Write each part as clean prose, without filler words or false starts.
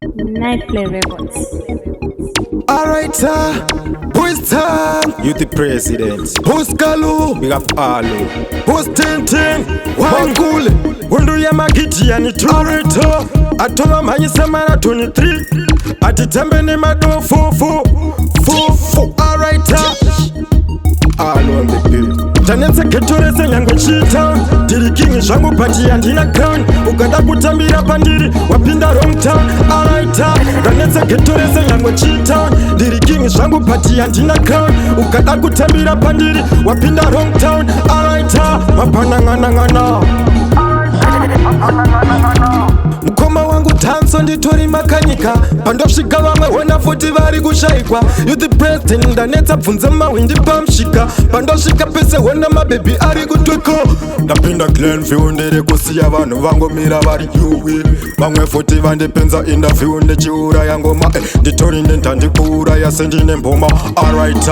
Nightplay Records. Alright, who's time? You the president. Who's Kalu? Big up all. Who's Tintin? Wangule? Wundu ya magiti ya ni turito. Atoma manyisa marathoni 3. Atitembe ni mado fufu. Fufu. Alright, All on the beat. tanenze ketorese nyango chita dirikingi zvangu pati yandina crown ukada kutambira pandiri wapinda wrong town. Alright, tanenze ketorese nyango chita dirikingi zvangu pati yandina crown ukada kutambira pandiri wapinda wrong town. Alright, mapanangana mukoma wangu tanso nditori makanyika pandosvika vamwe wona futi vari kushaikwa. You the president ndanetsa bvunze mawindi pamusvika pandosvika pese wona mabhebi ari kutweko. Ndapinda Glenview ndiri kusiya vanhu vangomira vari yuwi vamwe futi vandipenza interview ndichiuraya ngoma nditori ndendandikuuraya sendine mboma. Alright,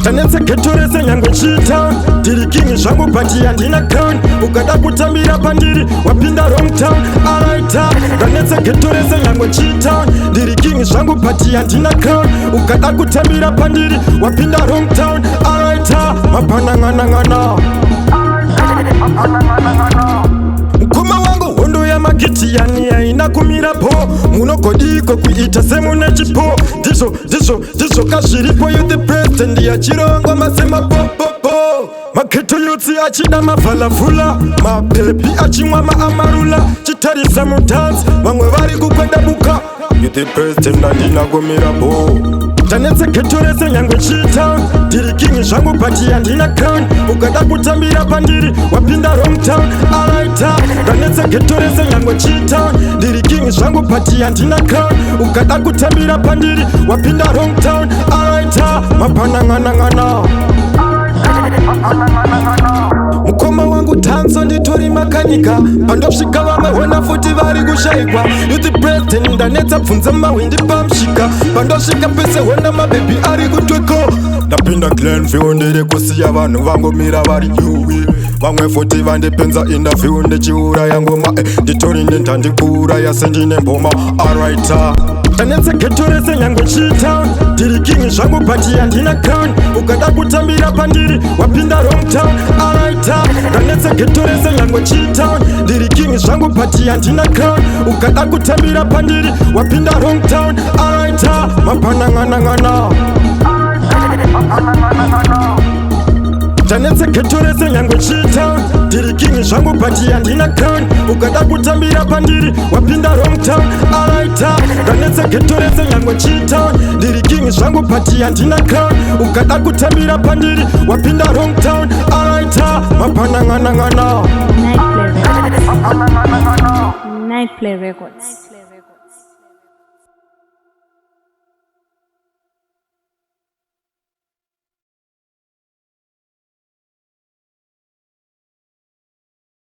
tanetse ketorese nyango chita dirikingi zvangu pati yandina crown ukada kutambira pandiri wapinda wrong town. Alright, tanetse ketorese nyango chita dirikingi zvangu pati yandina crown ukada kutambira pandiri wapinda wrong town. Alright, mapanangana mukoma wangu hondo ya magiti yani yaina kumirapo munogodiko kuita semune chipo ndizvo kazviripo. You the president ya chirongo masema popopo maketo yotsi achida mavhalavhula mabhebi achimwa maamarula chitarisa mutanzi vamwe vari kukwenda buka. you the president andina kumira bo. tanetse ketorese nyango chita dirikingi zvangu pati yandina crown ukada kutambira pandiri wapinda wrong town. Alright, tanetse ketorese nyango chita dirikingi zvangu pati yandina crown ukada kutambira pandiri wapinda wrong town. Alright, mapanangana mukoma wangu tanso nditori makanyika pandosvika vamwe wona futi vari kushaikwa. You the president ndanetsa bvunze mawindi pamusvika pandosvika pese wona mabhebi ari kutweko. Ndapinda Glenview ndiri kusiya vanhu vangomira vari yuwi vamwe futi vandipenza interview ndichiuraya ngoma nditori ndendandikuuraya sendine mboma. Alright, tanetse ketorese nyango chita dirikingi zvangu pati yandina crown ukada kutambira pandiri wapinda wrong town. Alright, tanetse ketorese nyango chita dirikingi zvangu pati yandina crown ukada kutambira pandiri wapinda wrong town. Alright, mapanangana tanetse ketorese nyango chita dirikingi zvangu pati yandina crown ukada kutambira pandiri wapinda wrong town. Alright, tanetse ketorese nyango chita dirikingi zvangu pati yandina crown ukada kutambira pandiri wapinda wrong town. Alright, mapanangana Nightplay Records. Nightplay Records.